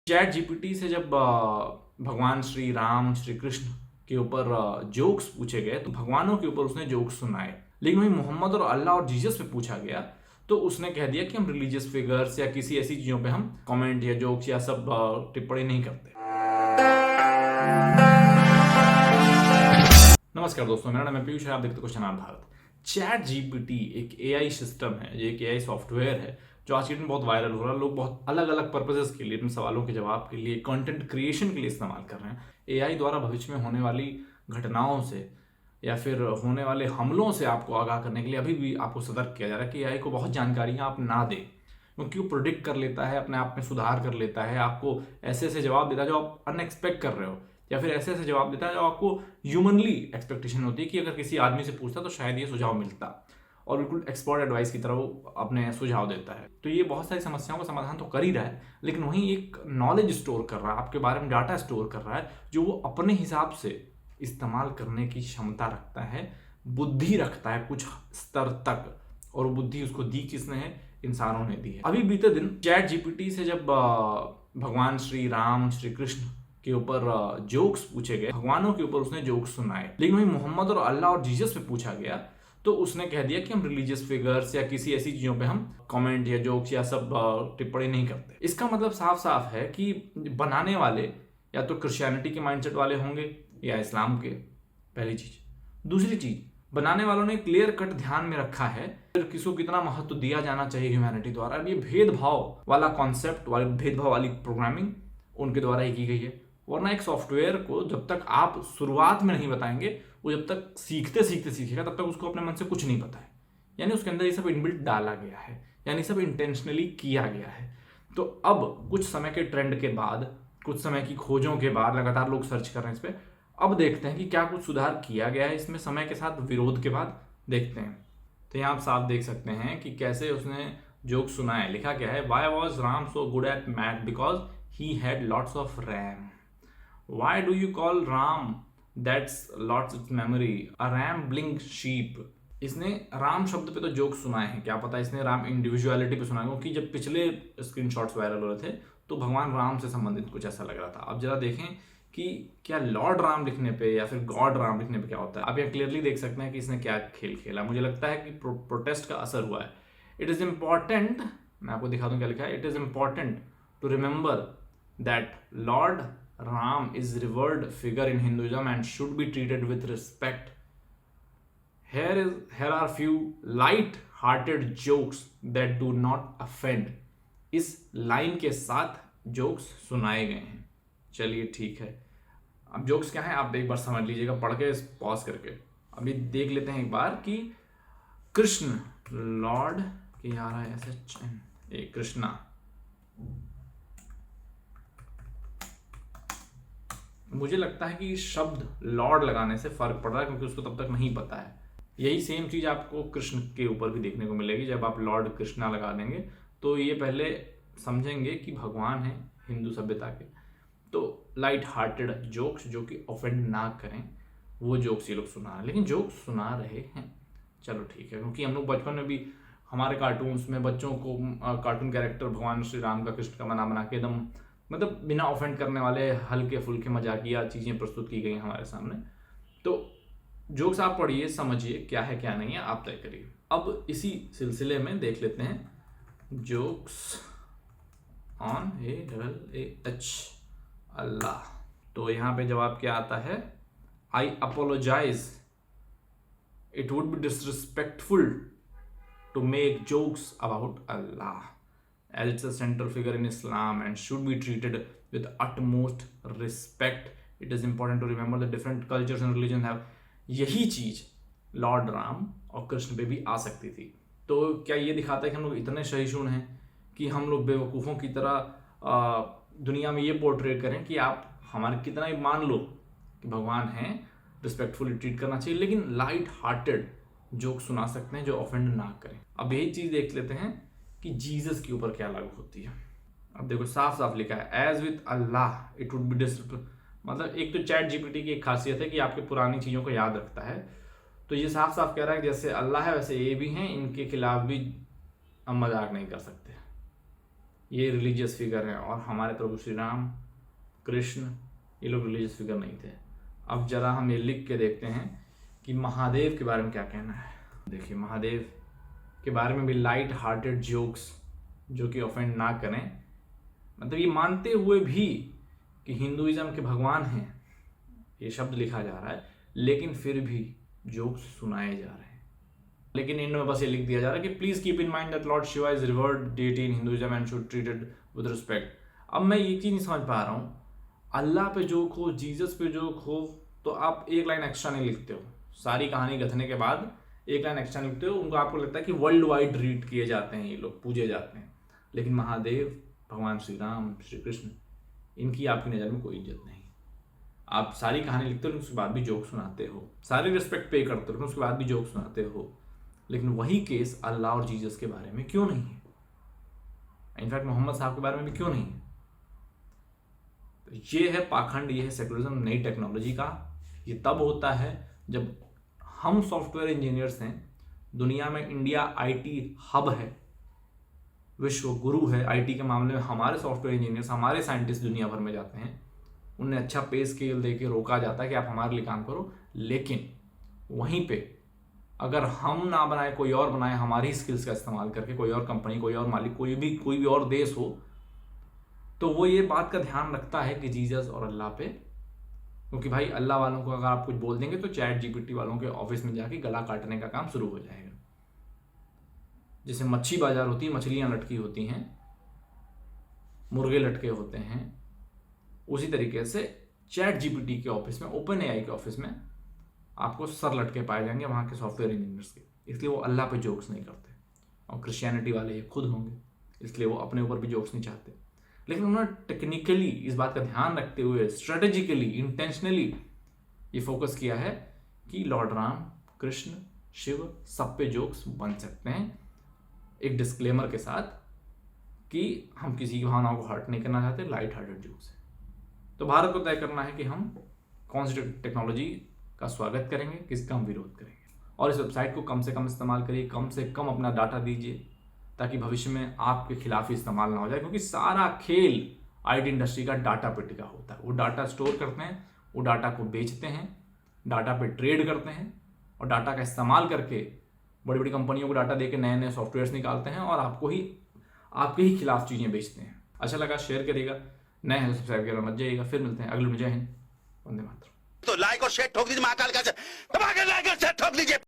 Chat GPT से जब भगवान श्री राम श्री कृष्ण के ऊपर जोक्स पूछे गए तो भगवानों के ऊपर उसने जोक्स सुनाए। लेकिन वही मोहम्मद और अल्लाह और जीसस पे पूछा गया तो उसने कह दिया कि हम रिलीजियस फिगर्स या किसी ऐसी चीजों पे हम कमेंट या जोक्स या सब टिप्पणी नहीं करते। नमस्कार दोस्तों, मेरा नाम है पीयूष है, आप देखते हो question hour Bharat. ChatGPT एक एआई सिस्टम है, ये एक एआई सॉफ्टवेयर है जो आज के दिन बहुत वायरल हो रहा है। लोग बहुत अलग अलग पर्पजेस के लिए, अपने सवालों के जवाब के लिए, कंटेंट क्रिएशन के लिए इस्तेमाल कर रहे हैं। एआई द्वारा भविष्य में होने वाली घटनाओं से या फिर होने वाले हमलों से आपको आगाह करने के लिए अभी भी आपको सतर्क किया जा रहा है कि एआई को बहुत जानकारियां आप ना दें, क्योंकि वो प्रोडिक्ट कर लेता है, अपने आप में सुधार कर लेता है, आपको ऐसे ऐसे जवाब देता है जो आप अनएक्सपेक्ट कर रहे हो, या फिर ऐसे ऐसे जवाब देता है जो आपको ह्यूमनली एक्सपेक्टेशन होती है कि अगर किसी आदमी से पूछता तो शायद ये सुझाव मिलता, और बिल्कुल एक्सपर्ट एडवाइस की तरह वो अपने सुझाव देता है। तो ये बहुत सारी समस्याओं का समाधान तो कर ही रहा है, लेकिन वहीं एक नॉलेज स्टोर कर रहा है, आपके बारे में डाटा स्टोर कर रहा है जो वो अपने हिसाब से इस्तेमाल करने की क्षमता रखता है, बुद्धि रखता है कुछ स्तर तक, और वो बुद्धि उसको दी किसने है? इंसानों ने दी है। अभी बीते दिन चैट जीपीटी से जब भगवान श्री राम श्री कृष्ण के ऊपर जोक्स पूछे गए, भगवानों के ऊपर उसने जोक्स सुनाए। लेकिन वही मोहम्मद और अल्लाह और जीसस पे पूछा गया तो उसने कह दिया कि हम रिलीजियस फिगर्स या किसी ऐसी चीजों पे हम कमेंट या जोक्स या सब टिप्पणी नहीं करते। इसका मतलब साफ साफ है कि बनाने वाले या तो क्रिश्चियनिटी के माइंडसेट वाले होंगे या इस्लाम के, पहली चीज। दूसरी चीज, बनाने वालों ने क्लियर कट ध्यान में रखा है फिर किसको कितना महत्व दिया जाना चाहिए ह्यूमैनिटी द्वारा। अब ये भेदभाव वाला कॉन्सेप्ट वाली, भेदभाव वाली प्रोग्रामिंग उनके द्वारा ही की गई है। वरना एक सॉफ्टवेयर को जब तक आप शुरुआत में नहीं बताएंगे, वो जब तक सीखते सीखते सीखेगा तब तक उसको अपने मन से कुछ नहीं पता है। यानी उसके अंदर ये सब इनबिल्ट डाला गया है, यानी सब इंटेंशनली किया गया है। तो अब कुछ समय के ट्रेंड के बाद, कुछ समय की खोजों के बाद, लगातार लोग सर्च कर रहे हैं इस पर, अब देखते हैं कि क्या कुछ सुधार किया गया है इसमें समय के साथ, विरोध के बाद देखते हैं। तो यहाँ आप साफ देख सकते हैं कि कैसे उसने जोक सुना है। लिखा क्या है? Why was Ram so good at math? Because he had lots of RAM. Why do you call Ram that's lots of memory a rambling sheep? इसने राम शब्द पे तो जोक सुनाए हैं, क्या पता इसने राम इंडिविजुअलिटी पे सुना है, क्योंकि जब पिछले स्क्रीनशॉट्स वायरल हो रहे थे तो भगवान राम से संबंधित कुछ ऐसा लग रहा था। अब जरा देखें कि क्या लॉर्ड राम लिखने पे या फिर गॉड राम लिखने पे क्या होता है। आप यहाँ क्लियरली देख सकते हैं कि इसने क्या खेल खेला। मुझे लगता है कि प्रोटेस्ट का असर हुआ है। इट इज इम्पॉर्टेंट, मैं आपको दिखा दूं क्या लिखा है। It is important to remember that lord Ram is revered figure in Hinduism and should be treated with respect. Here are few light-hearted jokes that do not offend. इस line के साथ जोक्स सुनाए गए हैं। चलिए ठीक है, अब जोक्स क्या है आप एक बार समझ लीजिएगा, पढ़ के पॉज करके अभी देख लेते हैं एक बार कि कृष्ण लॉर्ड के आ रहा है ऐसे कृष्णा। मुझे लगता है कि शब्द लॉर्ड लगाने से फर्क पड़ रहा है, क्योंकि उसको तब तक नहीं पता है। यही सेम चीज आपको कृष्ण के ऊपर भी देखने को मिलेगी। जब आप लॉर्ड कृष्णा लगा देंगे तो ये पहले समझेंगे कि भगवान है हिंदू सभ्यता के। तो लाइट हार्टेड जोक्स जो कि ऑफेंड ना करें, वो जोक्स ये लोग सुना रहे हैं। लेकिन जोक्स सुना रहे हैं, चलो ठीक है, क्योंकि हम लोग बचपन में भी हमारे कार्टून्स में बच्चों को कार्टून कैरेक्टर भगवान श्री राम का, कृष्ण का बना बना के एकदम मतलब बिना ऑफेंड करने वाले हल्के फुल्के मजाकिया चीज़ें प्रस्तुत की गई हमारे सामने। तो जोक्स आप पढ़िए, समझिए क्या है क्या नहीं है, आप तय करिए। अब इसी सिलसिले में देख लेते हैं जोक्स ऑन AAH अल्लाह। तो यहाँ पे जवाब क्या आता है? I apologize, it would be disrespectful to make jokes about Allah as it's a central figure in Islam and should be treated with utmost respect. It is important to remember that different cultures and religions have. यही चीज Lord Ram और कृष्ण पे भी आ सकती थी। तो क्या ये दिखाता है कि हम लोग इतने सहिष्णु हैं कि हम लोग बेवकूफ़ों की तरह दुनिया में ये पोर्ट्रेट करें कि आप हमारे कितना ही मान लो कि भगवान हैं, रिस्पेक्टफुली ट्रीट करना चाहिए, लेकिन लाइट हार्टेड जोक सुना सकते हैं जो ऑफेंड ना करें। अब यही चीज़ देख लेते हैं कि जीसस के ऊपर क्या लागू होती है। अब देखो साफ साफ लिखा है, as with Allah it would be disrespect. मतलब एक तो चैट जीपीटी की एक खासियत है कि आपके पुरानी चीज़ों को याद रखता है। तो ये साफ साफ कह रहा है कि जैसे अल्लाह है वैसे ये भी हैं, इनके खिलाफ भी हम मजाक नहीं कर सकते। ये रिलीजियस फिगर हैं और हमारे प्रभु श्री राम कृष्ण ये लोग रिलीजियस फिगर नहीं थे। अब जरा हम ये लिख के देखते हैं कि महादेव के बारे में क्या कहना है। देखिए महादेव के बारे में भी लाइट हार्टेड जोक्स जो कि ऑफेंड ना करें, मतलब ये मानते हुए भी कि हिंदुइज्म के भगवान हैं, ये शब्द लिखा जा रहा है, लेकिन फिर भी जोक्स सुनाए जा रहे हैं। लेकिन इनमें बस ये लिख दिया जा रहा है कि please keep in mind that Lord Shiva is revered deity in Hinduism and should treated with respect. अब मैं ये चीज़ नहीं समझ पा रहा हूँ, अल्लाह पे जोक हो, जीसस पे जोक हो, तो आप एक लाइन एक्स्ट्रा नहीं लिखते हो। सारी कहानी कथने के बाद एक लाइन एक्स्ट्रा लिखते हो। उनको आपको लगता है कि वर्ल्ड वाइड रीड किए जाते हैं, ये लोग पूजे जाते हैं, लेकिन महादेव, भगवान श्री राम, श्री कृष्ण, इनकी आपकी नज़र में कोई इज्जत नहीं। आप सारी कहानी लिखते हो, उसके बाद भी जोक सुनाते हो, सारी रिस्पेक्ट पे करते हो, उसके बाद भी जोक सुनाते हो, लेकिन वही केस अल्लाह और जीसस के बारे में क्यों नहीं है? इनफैक्ट मोहम्मद साहब के बारे में भी क्यों नहीं है? तो ये है पाखंड, ये है सेकुलरिज्म नई टेक्नोलॉजी का। ये तब होता है जब हम सॉफ्टवेयर इंजीनियर्स हैं, दुनिया में इंडिया आईटी हब है, विश्व गुरु है आईटी के मामले में। हमारे सॉफ्टवेयर इंजीनियर्स, हमारे साइंटिस्ट दुनिया भर में जाते हैं, उन्हें अच्छा पे स्केल दे के रोका जाता है कि आप हमारे लिए काम करो। लेकिन वहीं पे अगर हम ना बनाए, कोई और बनाए, हमारी स्किल्स का इस्तेमाल करके, कोई और कंपनी, कोई और मालिक, कोई भी और देश हो, तो वो ये बात का ध्यान रखता है कि जीसस और अल्लाह पे, क्योंकि भाई अल्लाह वालों को अगर आप कुछ बोल देंगे तो चैट जीपीटी वालों के ऑफिस में जाके गला काटने का काम शुरू हो जाएगा। जैसे मच्छी बाजार होती है, मछलियां लटकी होती हैं, मुर्गे लटके होते हैं, उसी तरीके से चैट जीपीटी के ऑफिस में, ओपन एआई के ऑफिस में आपको सर लटके पाए जाएंगे वहाँ के सॉफ्टवेयर इंजीनियर्स के। इसलिए वो अल्लाह पे जोक्स नहीं करते। और क्रिश्चियनिटी वाले ये खुद होंगे, इसलिए वो अपने ऊपर भी जोक्स नहीं चाहते। लेकिन उन्होंने टेक्निकली इस बात का ध्यान रखते हुए, स्ट्रेटेजिकली, इंटेंशनली ये फोकस किया है कि लॉर्ड राम, कृष्ण, शिव, सब पे जोक्स बन सकते हैं, एक डिस्क्लेमर के साथ कि हम किसी की भावनाओं को हर्ट नहीं करना चाहते, लाइट हार्टेड जोक्स है। तो भारत को तय करना है कि हम कौन सी टेक्नोलॉजी का स्वागत करेंगे, किसका हम विरोध करेंगे। और इस वेबसाइट को कम से कम इस्तेमाल करिए, कम से कम अपना डाटा दीजिए, ताकि भविष्य में आपके खिलाफ ही इस्तेमाल ना हो जाए। क्योंकि सारा खेल आईटी इंडस्ट्री का डाटा पे टिका होता है। वो डाटा स्टोर करते हैं, वो डाटा को बेचते हैं, डाटा पे ट्रेड करते हैं, और डाटा का इस्तेमाल करके बड़ी बड़ी कंपनियों को डाटा देके नए नए सॉफ्टवेयर्स निकालते हैं और आपके ही खिलाफ चीज़ें बेचते हैं। अच्छा लगा शेयर करिएगा, नए हैं सब्सक्राइब करना मत जाइएगा। फिर मिलते हैं अगले में। जय हिंद, वंदे मातरम। तो लाइक और शेयर ठोक दीजिए, महाकाल का दबा के लाइक और शेयर ठोक दीजिए।